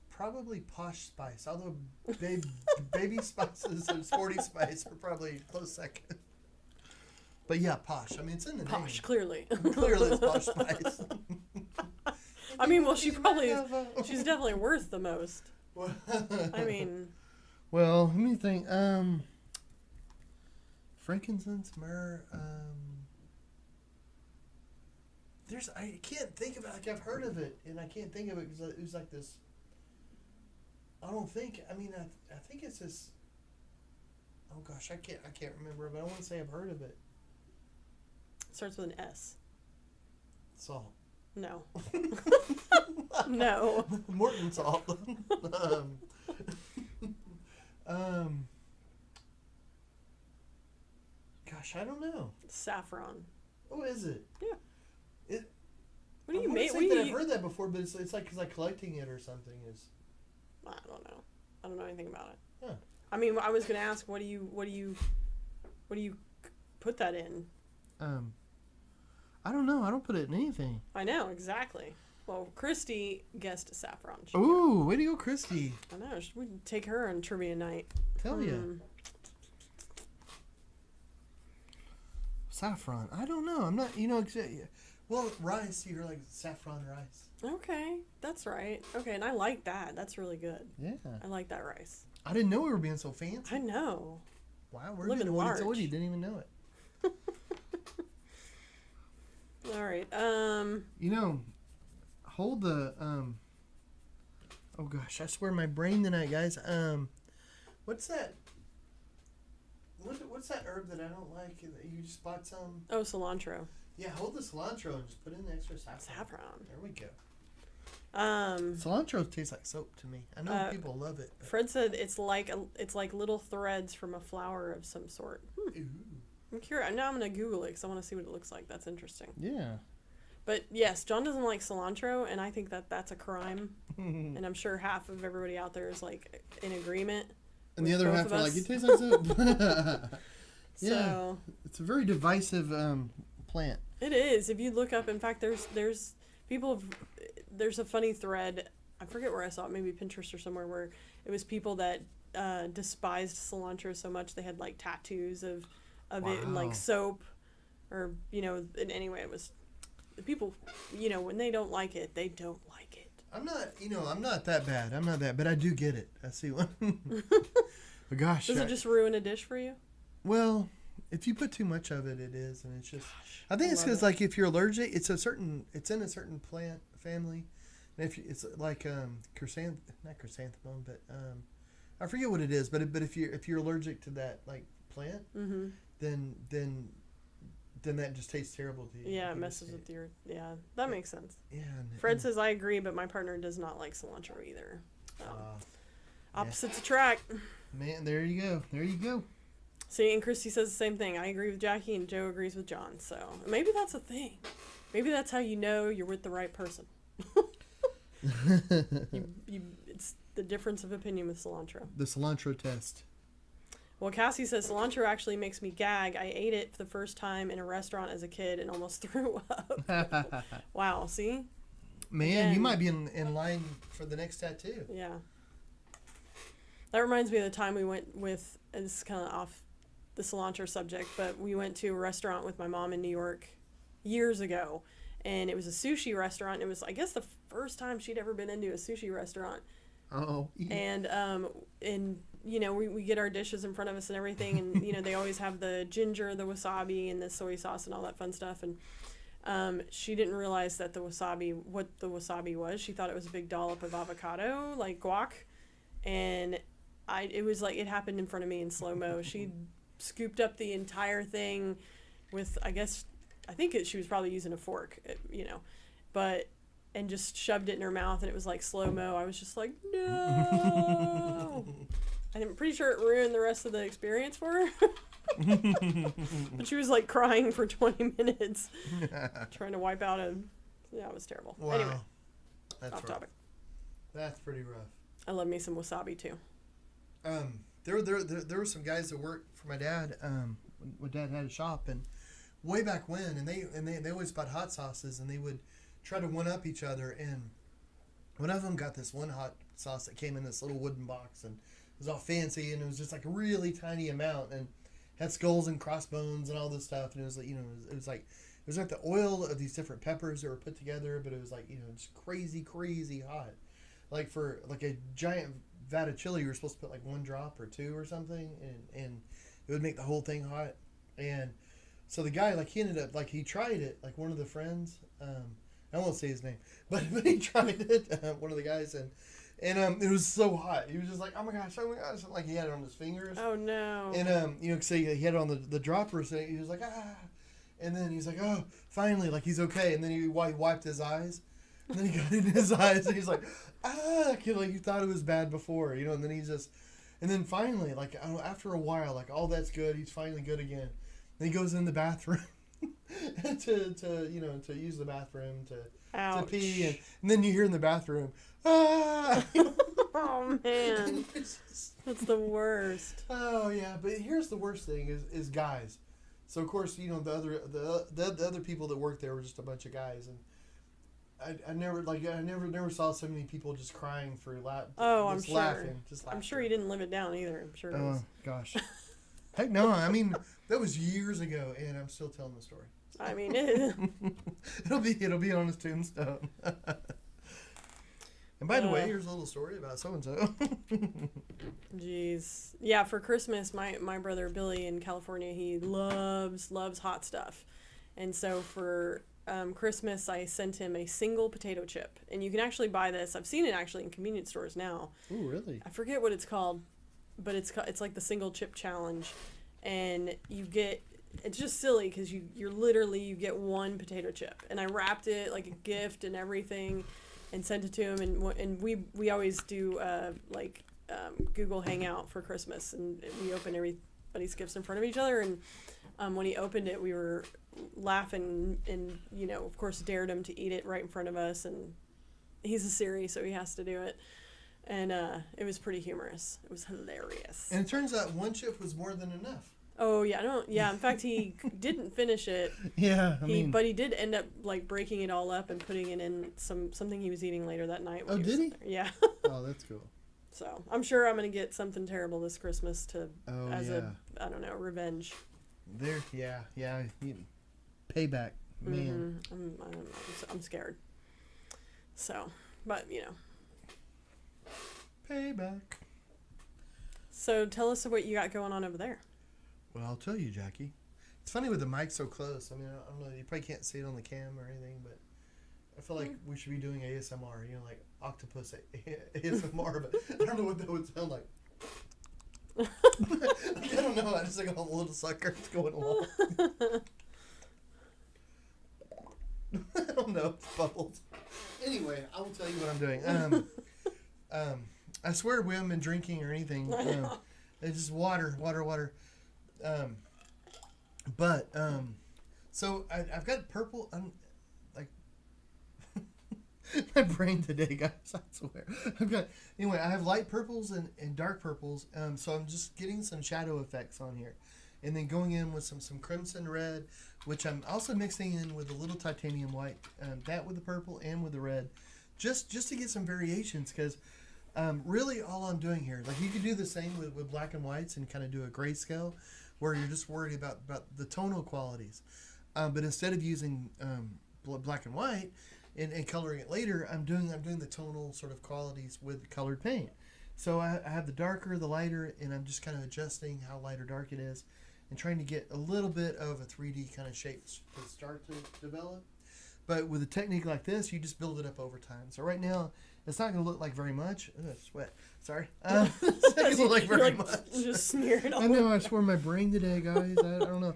Probably Posh Spice, although baby spices and sporty spice are probably close second. But yeah, Posh. I mean, it's in the Posh, name. clearly. Clearly it's Posh Spice. I mean, well, she's definitely worth the most. I mean. Well, let me think. Frankincense, myrrh. I can't think of it. Like I've heard of it, and I can't think of it because it was like this. I don't think. I mean, I think it's this. Oh gosh, I can't remember, but I want to say I've heard of it. Starts with an S. Salt. No. No. Morton salt. Gosh, I don't know. Saffron. Oh, is it? Yeah. What do you make? make? I've heard that before, but it's like because like collecting it or something is. I don't know. I don't know anything about it. Huh. I mean, I was gonna ask, what do you put that in? I don't know. I don't put it in anything. I know exactly. Well, Christy guessed saffron. Ooh, way to go, Christy! I know. We can take her on trivia night. Tell ya. Saffron. I don't know. I'm not. Well, rice. You're like saffron rice. Okay, that's right. Okay, and I like that. That's really good. Yeah. I like that rice. I didn't know we were being so fancy. I know. Wow, we're Living doing what he large. told you. Didn't even know it. All right. Hold the Oh gosh, I swear my brain tonight, guys. What's that? What's that herb that I don't like? You just bought some. Oh, cilantro. Yeah, hold the cilantro and just put in the extra saffron. Saffron. There we go. Cilantro tastes like soap to me. I know people love it. Fred said it's like little threads from a flower of some sort. Ooh. I'm curious. Now I'm gonna Google it because I want to see what it looks like. That's interesting. Yeah. But yes, John doesn't like cilantro, and I think that's a crime. And I'm sure half of everybody out there is like in agreement. And the other both half of are us. like, it tastes like soap. Yeah. So It's a very divisive plant. it is. If you look up, in fact, there's people. There's a funny thread. I forget where I saw it. Maybe Pinterest or somewhere where it was people that despised cilantro so much they had like tattoos of it and like soap, or and anyway, it was people. When they don't like it, they don't like it. I'm not that bad. I'm not that, but I do get it. I see one. But gosh. Does it just ruin a dish for you? Well, if you put too much of it, it is, and it's just. I think it's love because it. like if you're allergic, it's in a certain plant family, and it's like not chrysanthemum, but I forget what it is, but if you're allergic to that like plant, then that just tastes terrible to you. Yeah, it messes with your. Yeah, that makes sense. Yeah. Fred says I agree, but my partner does not like cilantro either. So. Yeah. Opposites attract. Man, there you go. See, and Christy says the same thing. I agree with Jackie, and Joe agrees with John. So maybe that's a thing. Maybe that's how you know you're with the right person. It's the difference of opinion with cilantro. The cilantro test. Well, Cassie says cilantro actually makes me gag. I ate it for the first time in a restaurant as a kid and almost threw up. Wow, see? Man, Again. you might be in line for the next tattoo. Yeah. That reminds me of the time we went with, and this is kind of off the cilantro subject, but we went to a restaurant with my mom in New York years ago, and it was a sushi restaurant. It was, I guess, the first time she'd ever been into a sushi restaurant. Oh. And you know, we get our dishes in front of us and everything, and you know, they always have the ginger, the wasabi, and the soy sauce and all that fun stuff. And she didn't realize that what the wasabi was. She thought it was a big dollop of avocado, like guac, and it was like it happened in front of me in slow mo. She scooped up the entire thing with, I think she was probably using a fork, you know, and just shoved it in her mouth, and it was like slow mo. I was just like, no. And I'm pretty sure it ruined the rest of the experience for her. But she was like crying for 20 minutes, trying to wipe out yeah, it was terrible. Wow. Anyway, That's off rough. topic. That's pretty rough. I love me some wasabi too. There were some guys that worked for my dad. When Dad had a shop, and way back when, and they always bought hot sauces, and they would try to one up each other. And one of them got this one hot sauce that came in this little wooden box, and it was all fancy, and it was just like a really tiny amount, and had skulls and crossbones and all this stuff. And it was like, you know, it was like the oil of these different peppers that were put together, but it was like, you know, just crazy hot. Like for like a giant vat of chili, you were supposed to put like 1 drop or 2 or something, and it would make the whole thing hot. And so the guy, like, he ended up, like, he tried it, like one of the friends, I won't say his name, but he tried it, one of the guys, and it was so hot. He was just like, oh my gosh, like he had it on his fingers. Oh no. And you know, so he had it on the dropper, so he was like, ah, and then he's like, oh, finally, like he's okay. And then he wiped his eyes, and then he got in his eyes, and he's like, like you thought it was bad before, you know. And then and then finally, like after a while, like all that's good, he's finally good again. And he goes in the bathroom to use the bathroom to pee, and then you hear in the bathroom, ah. Oh man, that's the worst. Oh yeah, but here's the worst thing is guys. So of course, you know, the other people that worked there were just a bunch of guys, and I never saw so many people just crying for I'm sure. laughing. I'm sure he didn't live it down either. I'm sure. Oh gosh, heck no! I mean, that was years ago, and I'm still telling the story. I mean, it'll be on his tombstone. And by the way, here's a little story about so and so. Jeez, yeah. For Christmas, my brother Billy in California, he loves hot stuff, and so for Christmas, I sent him a single potato chip, and you can actually buy this. I've seen it actually in convenience stores now. Ooh, really? I forget what it's called, but it's like the single chip challenge, and it's just silly because you get 1 potato chip, and I wrapped it like a gift and everything, and sent it to him, and we always do Google Hangout for Christmas, and we open everybody's gifts in front of each other, and when he opened it, we were laughing, and you know, of course, dared him to eat it right in front of us, and he's a Siri, so he has to do it, and it was pretty humorous. It was hilarious. And it turns out 1 chip was more than enough. Oh yeah, in fact, he didn't finish it. Yeah, but he did end up like breaking it all up and putting it in something he was eating later that night. Oh, did he? Yeah. Oh, that's cool. So I'm sure I'm gonna get something terrible this Christmas I don't know, revenge. Payback, man. I don't know. I'm scared. So, but you know. Payback. So tell us what you got going on over there. Well, I'll tell you, Jackie. It's funny with the mic so close. I mean, I don't know. You probably can't see it on the cam or anything, but I feel like we should be doing ASMR. You know, like octopus ASMR. But I don't know what that would sound like. I don't know. I just like a little sucker going along. I don't know. It's bubbles. Anyway, I will tell you what I'm doing. I swear we haven't been drinking or anything. It's just water. So I've got purple. Like my brain today, guys. I swear. Anyway. I have light purples and dark purples. So I'm just getting some shadow effects on here, and then going in with some crimson red, which I'm also mixing in with a little titanium white. That with the purple and with the red, just to get some variations. Because really all I'm doing here, like you could do the same with black and whites and kind of do a grayscale, where you're just worried about the tonal qualities. But instead of using black and white and coloring it later, I'm doing the tonal sort of qualities with colored paint. So I have the darker, the lighter, and I'm just kind of adjusting how light or dark it is, and trying to get a little bit of a 3D kind of shape to start to develop. But with a technique like this, you just build it up over time. So right now, it's not going to look like very much. Ugh, sweat. Sorry. It's not going to look like very much. Just smear it all. I know. I swear my brain today, guys. I don't know.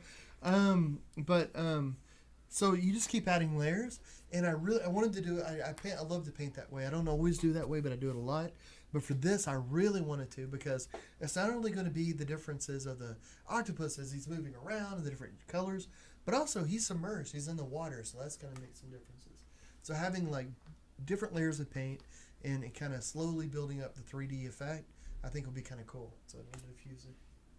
So you just keep adding layers, and I wanted to do it. I love to paint that way. I don't always do that way, but I do it a lot. But for this, I really wanted to, because it's not only going to be the differences of the octopus as he's moving around and the different colors, but also he's submerged. He's in the water, so that's going to make some differences. So having like different layers of paint and it kind of slowly building up the 3D effect, I think will be kind of cool. So I'm going to diffuse it.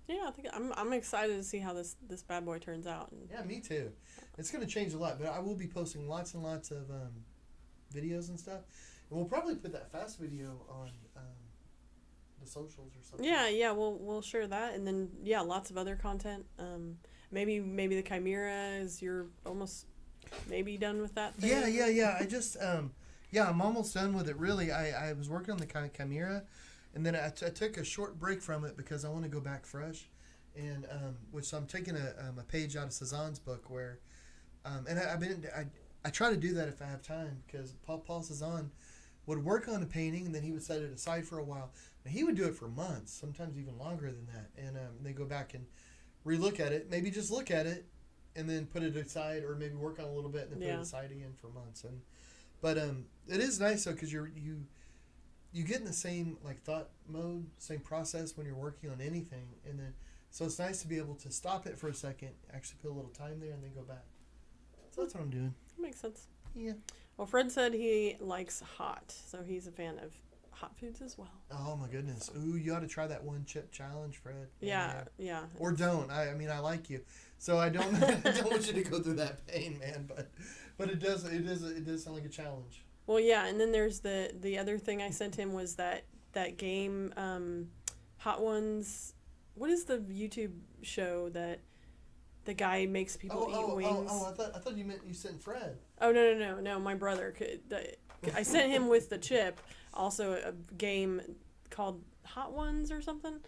Yeah, I think I'm excited to see how this bad boy turns out. Yeah, me too. It's going to change a lot, but I will be posting lots and lots of videos and stuff. And we'll probably put that fast video on the socials or something. Yeah, we'll share that, and then lots of other content. Maybe the Chimera is you're almost maybe done with that thing. Yeah. I just I'm almost done with it. Really, I was working on the Chimera, and then I took a short break from it because I want to go back fresh, and which I'm taking a page out of Cezanne's book where, and I try to do that if I have time, because Paul Cezanne would work on a painting and then he would set it aside for a while. Now, he would do it for months, sometimes even longer than that, and they go back and relook at it, maybe just look at it, and then put it aside, or maybe work on it a little bit and then put it aside again for months. But it is nice though, because you get in the same like thought mode, same process when you're working on anything, and then so it's nice to be able to stop it for a second, actually put a little time there, and then go back. So that's what I'm doing. Makes sense. Yeah. Well, Fred said he likes hot, so he's a fan of hot foods as well. Oh my goodness! Ooh, you ought to try that one chip challenge, Fred. Yeah. Or don't. I mean, I like you, so I don't. I don't want you to go through that pain, man. But it does sound like a challenge. Well, yeah, and then there's the other thing I sent him was that game, Hot Ones. What is the YouTube show that the guy makes people eat wings? I thought you meant you sent Fred. Oh no! My brother I sent him with the chip. Also, a game called Hot Ones or something.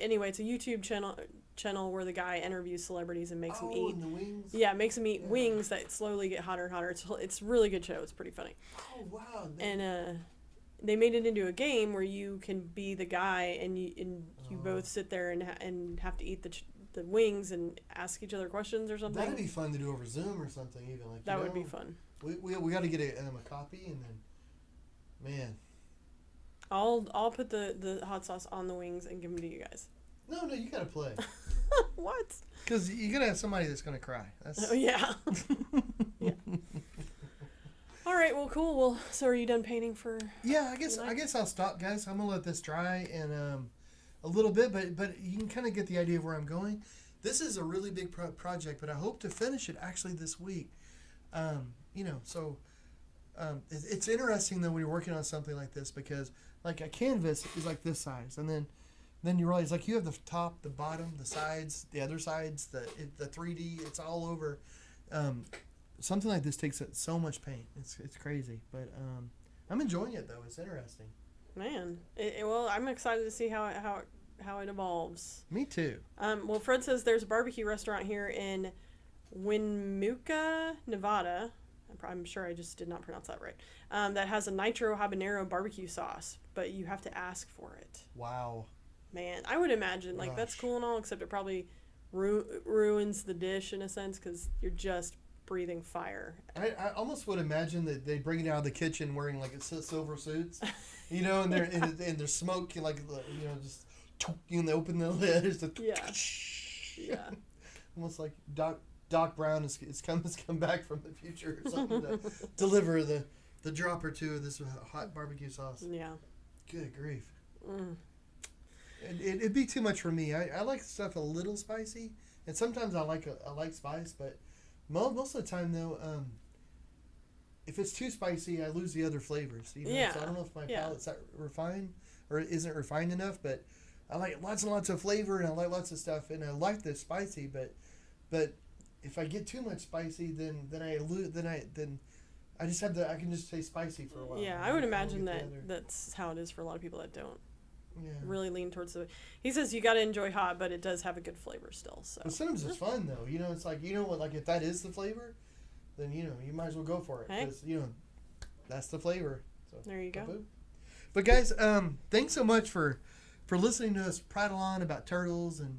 Anyway, it's a YouTube channel where the guy interviews celebrities and makes them eat. And the wings. Yeah, makes them eat wings that slowly get hotter and hotter. It's a really good show. It's pretty funny. Oh wow! And they made it into a game where you can be the guy and you both sit there and have to eat the wings and ask each other questions or something. That'd be fun to do over Zoom or something, even like that would be fun. We got to get a copy, and then, man. I'll put the hot sauce on the wings and give them to you guys. No, you gotta play. What? Because you gotta have somebody that's gonna cry. Oh yeah. Yeah. All right. Well, cool. Well, so are you done painting for? Yeah, I guess I'll stop, guys. I'm gonna let this dry and a little bit, but you can kind of get the idea of where I'm going. This is a really big project, but I hope to finish it actually this week. It's interesting though when you're working on something like this, because like a canvas is like this size, and then you realize like you have the top, the bottom, the sides, the other sides, the 3D, it's all over. Something like this takes so much paint. It's crazy, but I'm enjoying it though. It's interesting. Man, well, I'm excited to see how it evolves. Me too. Well, Fred says there's a barbecue restaurant here in Winnemucca, Nevada. I'm sure I just did not pronounce that right. That has a nitro habanero barbecue sauce, but you have to ask for it. Wow. Man, I would imagine like that's cool and all, except it probably ruins the dish in a sense because you're just breathing fire. I almost would imagine that they bring it out of the kitchen wearing like silver suits, and there's smoke, like just they open the lid, it's yeah. Yeah. Almost like Doc Brown has come back from the future or something to deliver the drop or two of this hot barbecue sauce. Yeah. Good grief. Mm. It'd be too much for me. I like stuff a little spicy, and sometimes I like spice, but most of the time though, if it's too spicy, I lose the other flavors. You know? Yeah. So I don't know if my palate's that refined or isn't refined enough, but I like lots and lots of flavor, and I like lots of stuff, and I like the spicy, but if I get too much spicy, then I just have I can just say spicy for a while. Yeah, I would imagine that's how it is for a lot of people that don't really lean towards the. He says you got to enjoy hot, but it does have a good flavor still. So. But sometimes it's fun though. You know, it's like what, like if that is the flavor, then you might as well go for it because that's the flavor. So there you go. But guys, thanks so much for listening to us prattle on about turtles and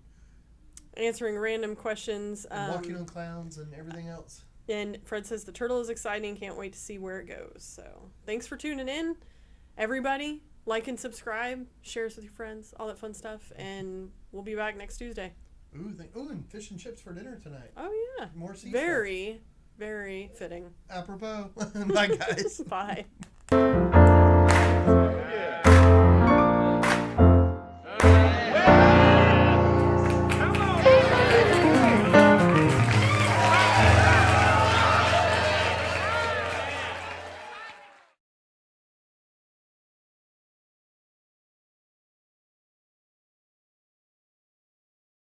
answering random questions, and walking on clowns and everything else. And Fred says the turtle is exciting. Can't wait to see where it goes. So thanks for tuning in, everybody. Like and subscribe, share us with your friends, all that fun stuff, and we'll be back next Tuesday. Ooh, and fish and chips for dinner tonight. Oh yeah, More sea very, very fitting. Apropos. Bye guys. Bye.